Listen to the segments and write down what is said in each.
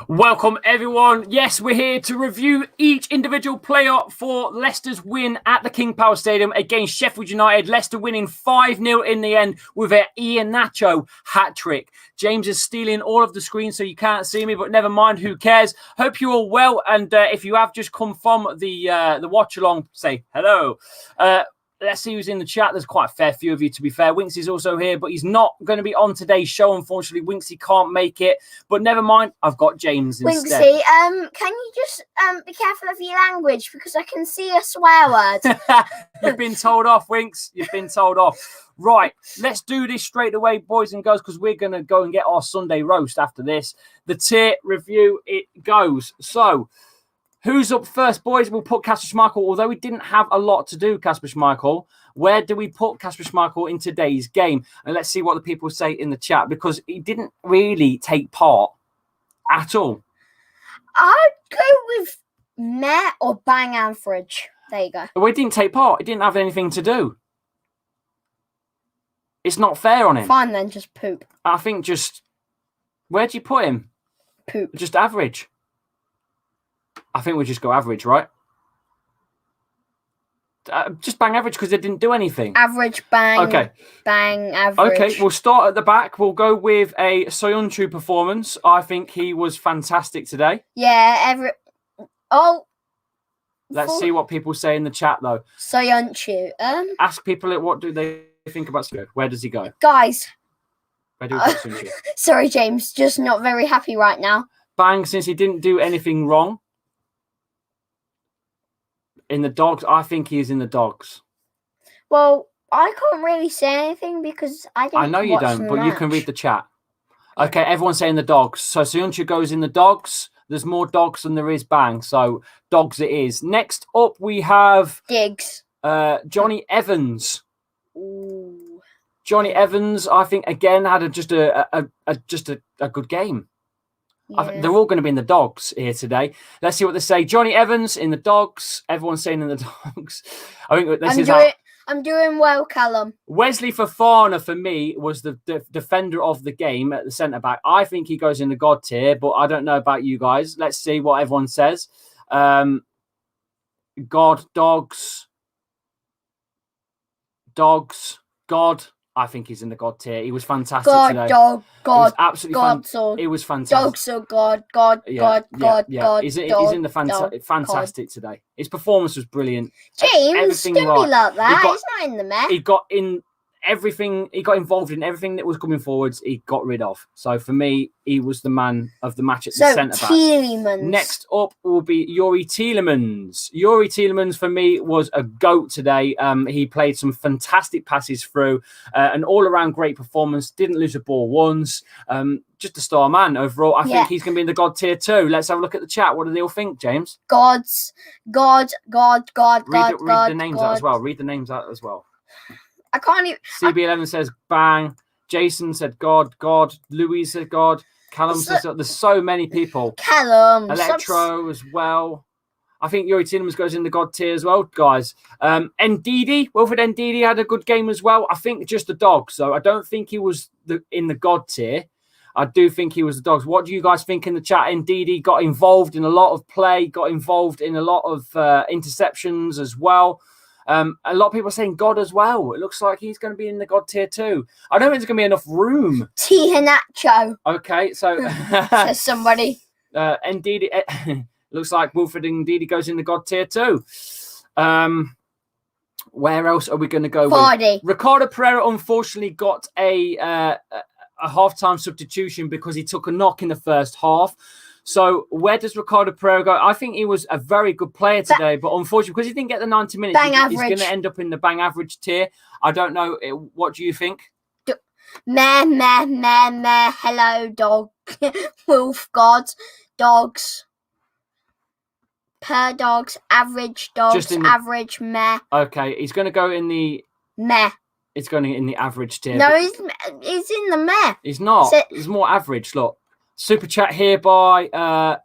Welcome, everyone. Yes, we're here to review each individual player for Leicester's win at the King Power Stadium against Sheffield United. Leicester winning 5-0 in the end with an Iheanacho hat-trick. James is stealing all of the screen, so you can't see me, but never mind, who cares? Hope you're all well, and if you have just come from the watch-along, say hello. Let's see who's in the chat. There's quite a fair few of you, to be fair. Winxie's also here, but he's not going to be on today's show. Unfortunately, Winxie can't make it. But never mind, I've got James instead. Winxie, can you just be careful of your language? Because I can see a swear word. You've been told off, Winx. You've been told off. Right, let's do this straight away, boys and girls, because we're going to go and get our Sunday roast after this. The tier review, it goes. So, who's up first, boys? We'll put Kasper Schmeichel. Although we didn't have a lot to do, Kasper Schmeichel, where do we put Kasper Schmeichel in today's game? And let's see what the people say in the chat, because he didn't really take part at all. I'd go with meh or bang average. There you go. Well, he didn't take part. He didn't have anything to do. It's not fair on him. Fine then, just poop. I think just... Where'd you put him? Poop. Just average. I think we'll just go average, right? Just bang average because they didn't do anything. Average, bang. Okay. Bang, average. Okay, we'll start at the back. We'll go with a Soyuncu performance. I think he was fantastic today. Yeah, Let's see what people say in the chat, though. Soyuncu. Ask people what do they think about Soyuncu. Where does he go? Guys. Where do we put Soyuncu? Sorry, James. Just not very happy right now. Bang, since he didn't do anything wrong. In the dogs, I think he is in the dogs. Well, I can't really say anything because I know you don't, but you can read the chat. Okay, everyone's saying the dogs. So Soyuncu goes in the dogs. There's more dogs than there is bang. So dogs it is. Next up, we have Diggs. Johnny Evans. Ooh. Johnny Evans, I think again had just a good game. Yeah. They're all going to be in the dogs here today. Let's see what they say. Johnny Evans in the dogs. Everyone's saying in the dogs. I think this I'm doing well, Callum. Wesley Fofana, for me, was the defender of the game at the centre-back. I think he goes in the God tier, but I don't know about you guys. Let's see what everyone says. God, dogs, God. I think he's in the God tier. He was fantastic today. God. Absolutely God. It was fantastic. Dogs are God. God. He's in the fantastic today. His performance was brilliant. James, don't be like that. He's not in the mess. He got in everything. He got involved in everything that was coming forwards. He got rid of. So for me, he was the man of the match at the centre back. Tielemans. Next up will be Youri Tielemans. Youri Tielemans for me was a goat today. He played some fantastic passes through, an all-around great performance. Didn't lose a ball once. Just a star man overall. I think he's going to be in the God tier too. Let's have a look at the chat. What do they all think, James? God. Read the names out as well. Read the names out as well. I can't even. CB11 says bang. Jason said God. Louise said God. Callum says there's so many people. Callum. Electro as well. I think Youri Tielemans goes in the God tier as well, guys. Ndidi, Wilfred Ndidi had a good game as well. I think just the dogs. So I don't think he was in the God tier. I do think he was the dogs. What do you guys think in the chat? Ndidi got involved in a lot of play, got involved in a lot of interceptions as well. A lot of people are saying God as well. It looks like he's going to be in the God tier too. I don't think there's going to be enough room. Iheanacho. Okay, so says somebody. Ndidi looks like Wilfred Ndidi goes in the God tier too. Where else are we going to go with? Ricardo Pereira unfortunately got a half-time substitution because he took a knock in the first half. So where does Ricardo Pereira go? I think he was a very good player today, but unfortunately, because he didn't get the 90 minutes, he's going to end up in the bang average tier. I don't know. What do you think? Meh. Hello, dog. Wolf, God, dogs. Per dogs, average dogs, average, meh. Okay, he's going to go in the... Meh. It's going in the average tier. No, he's in the meh. He's not. He's more average, look. Super chat here by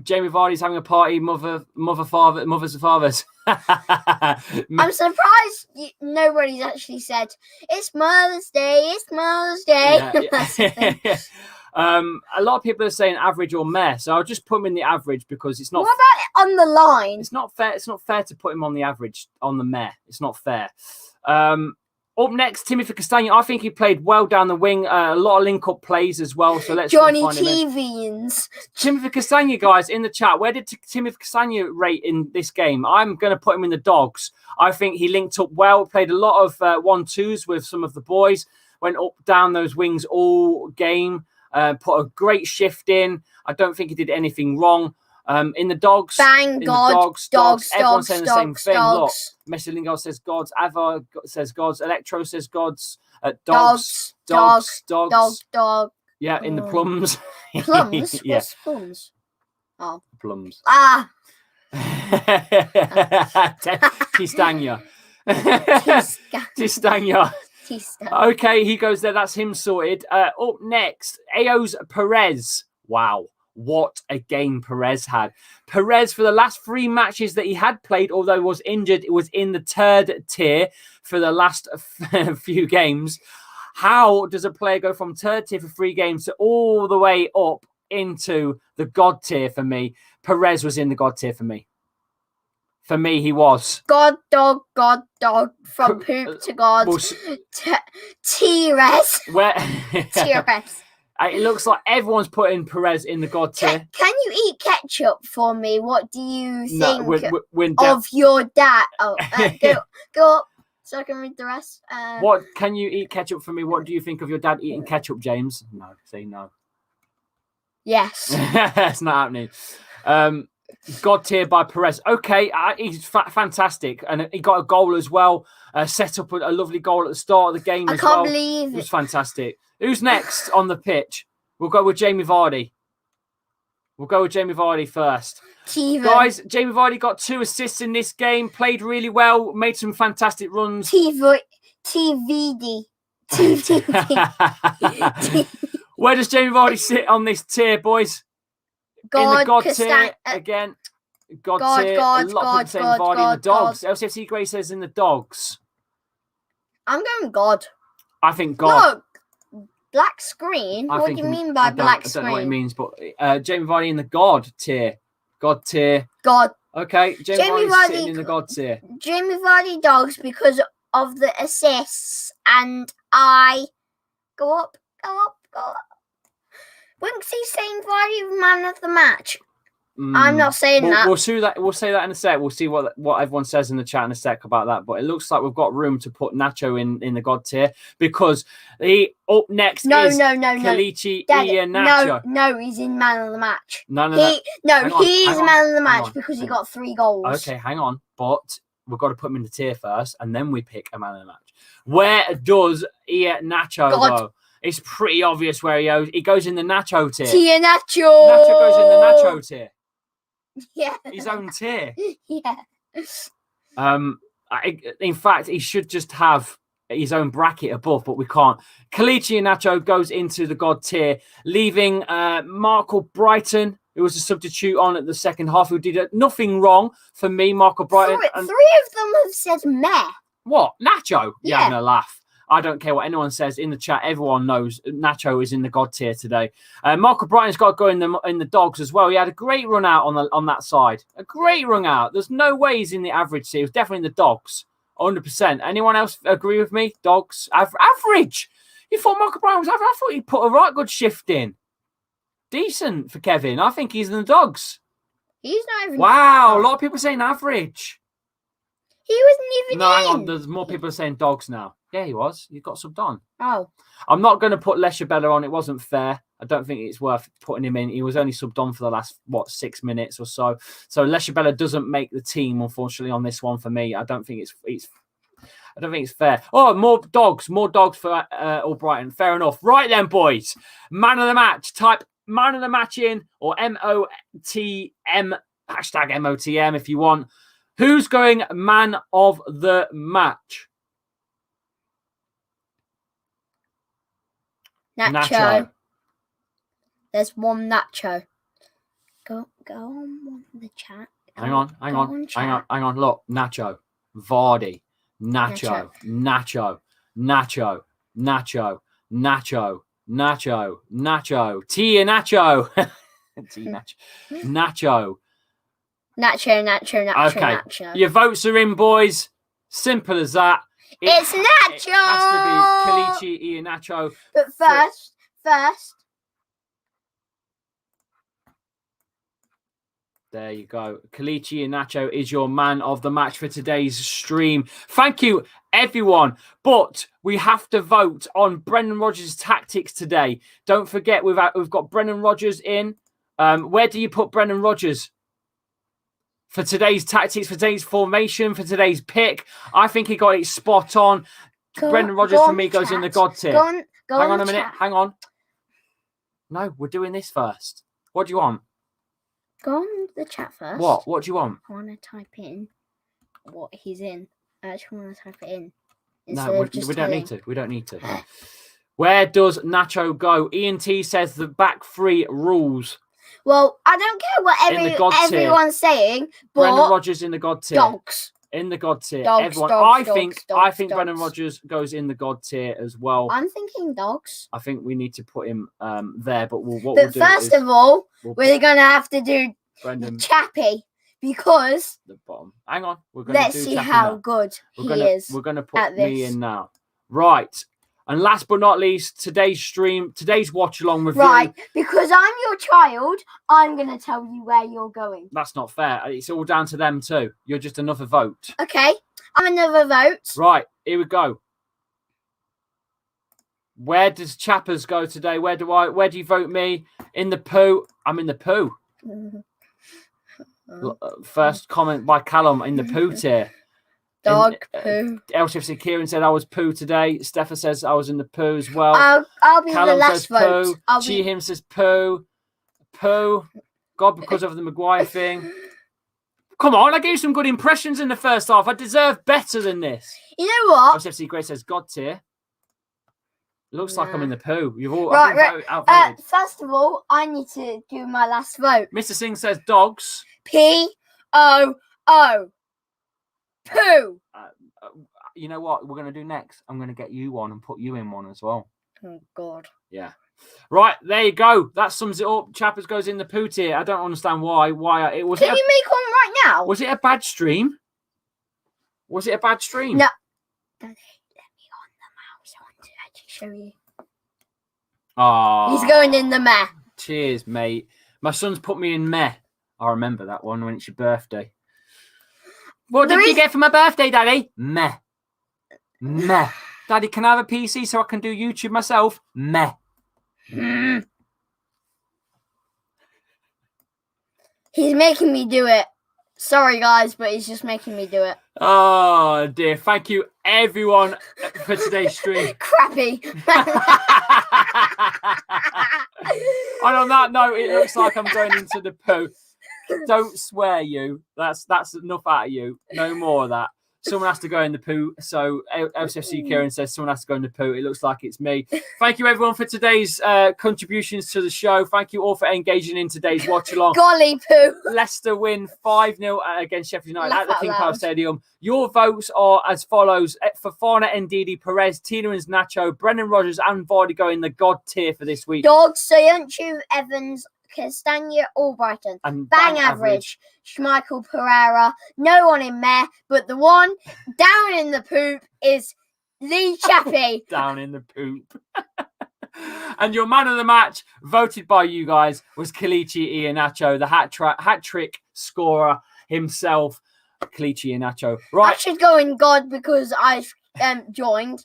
Jamie Vardy's having a party. Mothers and fathers. I'm surprised nobody's actually said it's Mother's Day. It's Mother's Day. Yeah. A lot of people are saying average or meh, so I'll just put him in the average because it's not. What about on the line? It's not fair. It's not fair to put him on the average on the meh. It's not fair. Up next, Timothy Castagna. I think he played well down the wing. A lot of link-up plays as well. So let's Johnny find him in. T-Vins. Timothy Castagna, guys, in the chat. Where did Timothy Castagna rate in this game? I'm going to put him in the dogs. I think he linked up well, played a lot of 1-2s with some of the boys, went up, down those wings all game, put a great shift in. I don't think he did anything wrong. In the dogs, Bang, dogs. Everyone's saying the same thing. dogs. Look, Messi Lingard says gods. Ava says gods. Electro says gods. Dogs. Yeah, in the plums. Plums? Yeah. What's plums? Oh. Plums. Ah. Tistagna. Tistagna. Okay, he goes there. That's him sorted. Up next, Eos Perez. Wow. What a game Perez had. Perez, for the last 3 matches that he had played, although he was injured, it was in the 3rd tier for the last few games. How does a player go from 3rd tier for 3 games to all the way up into the God tier for me? Perez was in the God tier for me. For me, he was. God dog. From poop to God. T-Res. Where? T-Res. It looks like everyone's putting Perez in the God tier. Can you eat ketchup for me? What do you think when of your dad? Oh, go up so I can read the rest. What can you eat ketchup for me? What do you think of your dad eating ketchup, James? No, say no. Yes. It's not happening. God tier by Perez. Okay, he's fantastic. And he got a goal as well. Set up a lovely goal at the start of the game as well. I can't believe it. It was fantastic. Who's next on the pitch? We'll go with Jamie Vardy. First. Guys, Jamie Vardy got 2 assists in this game. Played really well. Made some fantastic runs. TVD. Where does Jamie Vardy sit on this tier, boys? In the God tier again. God tier. A lot of people saying Vardy in the dogs. LCFC Gray says in the dogs. I'm going God. I think God. Look, black screen. What do you mean by black screen? I don't know what it means, but Jamie Vardy in the God tier. God tier. God. Okay, Jamie Vardy's sitting in the God tier. Jamie Vardy dogs because of the assists, and I go up. Winksy's saying Vardy man of the match. I'm not saying that. We'll say that in a sec. We'll see what everyone says in the chat in a sec about that. But it looks like we've got room to put Nacho in the God tier because up next is Kalichi Iheanacho. No, he's in man of the match. He's man of the match because he got 3 goals. Okay, hang on. But we've got to put him in the tier first, and then we pick a man of the match. Where does Iheanacho go? It's pretty obvious where he goes. He goes in the Nacho tier. Nacho goes in the Nacho tier. Yeah. His own tier. Yeah. In fact, he should just have his own bracket above, but we can't. Kalichi Iheanacho goes into the God tier, leaving Marco Brighton, who was a substitute on at the second half, who did nothing wrong for me, Marco Brighton. 3 of them have said meh. What? Nacho? Yeah. Having a laugh. I don't care what anyone says in the chat. Everyone knows Nacho is in the God tier today. Marco Brighton's got to go in the dogs as well. He had a great run out on that side. A great run out. There's no way he's in the average tier. He was definitely in the dogs. 100%. Anyone else agree with me? Dogs. Average. You thought Marco Brighton was average? I thought he put a right good shift in. Decent for Kevin. I think he's in the dogs. He's not even. Wow. A lot of people saying average. He wasn't even No, hang on. There's more people saying dogs now. Yeah, he was. He got subbed on. Oh. I'm not going to put Leschabella on. It wasn't fair. I don't think it's worth putting him in. He was only subbed on for the last, 6 minutes or so. So Leschabella doesn't make the team, unfortunately, on this one for me. I don't think it's fair. Oh, more dogs for Albrighton. Fair enough. Right then, boys. Man of the match. Type man of the match in or MOTM, hashtag MOTM if you want. Who's going man of the match? Nacho. There's one Nacho. Go on the chat. Hang on. Look, Nacho, Vardy, Nacho. Nacho. Tia Nacho. Nacho. Nacho. Okay. Nacho. Your votes are in, boys. Simple as that. It's Nacho. It has to be Kelechi Iheanacho. But first. There you go. Kelechi Iheanacho is your man of the match for today's stream. Thank you, everyone. But we have to vote on Brendan Rodgers' tactics today. Don't forget, we've got Brendan Rodgers in. Where do you put Brendan Rodgers for today's tactics, for today's formation, for today's pick? I think he got it spot on. Brendan Rodgers for me goes in the God tier. Hang on a minute. Hang on. No, we're doing this first. What do you want? Go on the chat first. What? What do you want? I want to type in what he's in. I actually want to type it in. No, we don't need to. We don't need to. Where does Nacho go? Ian T says the back three rules. Well, I don't care what everyone's saying, but Brendan Rodgers in the God tier. Dogs. In the God tier. Dogs, Everyone. dogs, I think Brendan Rodgers goes in the God tier as well. I'm thinking dogs. I think we need to put him there, but first of all, we're going to have to do Brendan Chappy because the bottom. Hang on. Let's see how good he is. We're going to put me in now. Right. And last but not least, today's watch along review. Right, because I'm your child, I'm going to tell you where you're going. That's not fair. It's all down to them too. You're just another vote. Okay, I'm another vote. Right, here we go. Where does Chappers go today? Where do you vote me? In the poo. I'm in the poo. First comment by Callum in the poo tier. Dog poo. LCFC Kieran said I was poo today. Steffa says I was in the poo as well. I'll be Callum the last vote. Chi him says poo. Poo. God, because of the Maguire thing. Come on, I gave some good impressions in the first half. I deserve better than this. You know what? LCFC Grace says God tier. Looks like I'm in the poo. You've all right. First of all, I need to do my last vote. Mr. Singh says dogs. POO. Poo. You know what we're going to do next? I'm going to get you one and put you in one as well. Oh, God. Yeah. Right, there you go. That sums it up. Chappers goes in the poo tier. I don't understand why. Can you make one right now? Was it a bad stream? No. Daddy, let me on the mouse. I want to actually show you. Oh. He's going in the meh. Cheers, mate. My son's put me in meh. I remember that one when it's your birthday. What did you get for my birthday, Daddy? Meh. Daddy, can I have a PC so I can do YouTube myself? Meh. He's making me do it. Sorry, guys, but he's just making me do it. Oh, dear. Thank you, everyone, for today's stream. Crappy. And on that note, it looks like I'm going into the poo. Don't swear, you. That's enough out of you. No more of that. Someone has to go in the poo. So LCFC Kieran says someone has to go in the poo. It looks like it's me. Thank you, everyone, for today's contributions to the show. Thank you all for engaging in today's watch along. Golly poo. Leicester win 5-0 against Sheffield United at the King Power Stadium. Your votes are as follows. Fofana, Ndidi, Perez, Tielemans, Nacho, Brendan Rodgers and Vardy go in the God tier for this week. Dogs, Soyuncu, Evans, Castagna, Albrighton. And bang average. Schmeichel, Pereira. No one in meh, but the one down in the poop is Lee Chappy. Down in the poop. And your man of the match, voted by you guys, was Kelechi Iheanacho, the hat trick scorer himself. Kelechi Iheanacho. Right. I should go in God because I've joined.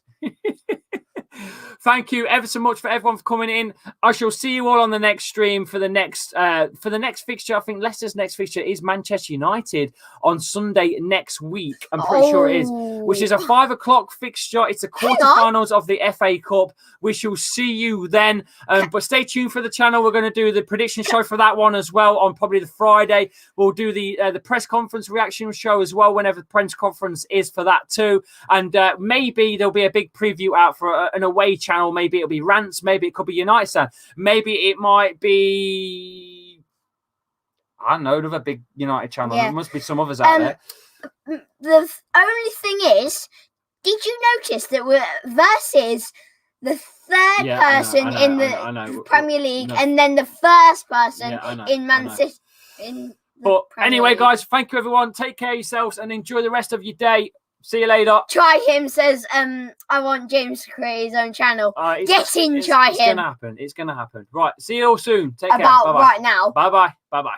Thank you ever so much for everyone for coming in. I shall see you all on the next stream for the next fixture. I think Leicester's next fixture is Manchester United on Sunday next week. I'm pretty sure it is, which is a 5 o'clock fixture. It's the quarterfinals of the FA Cup. We shall see you then. But stay tuned for the channel. We're going to do the prediction show for that one as well on probably the Friday. We'll do the press conference reaction show as well whenever the press conference is for that too. And maybe there'll be a big preview out for an away channel. Maybe it'll be Rants. Maybe it could be United Stand. Maybe it might be, I don't know, another big United channel. Yeah. There must be some others out there. The only thing is, did you notice that we're versus the third person in the Premier League, and then the first person in Man City. But anyway, guys, thank you, everyone. Take care of yourselves and enjoy the rest of your day. See you later. Try him says, I want James to create his own channel. Try him. It's gonna happen. It's gonna happen. Right. See you all soon. Take care. About right now. Bye bye. Bye bye.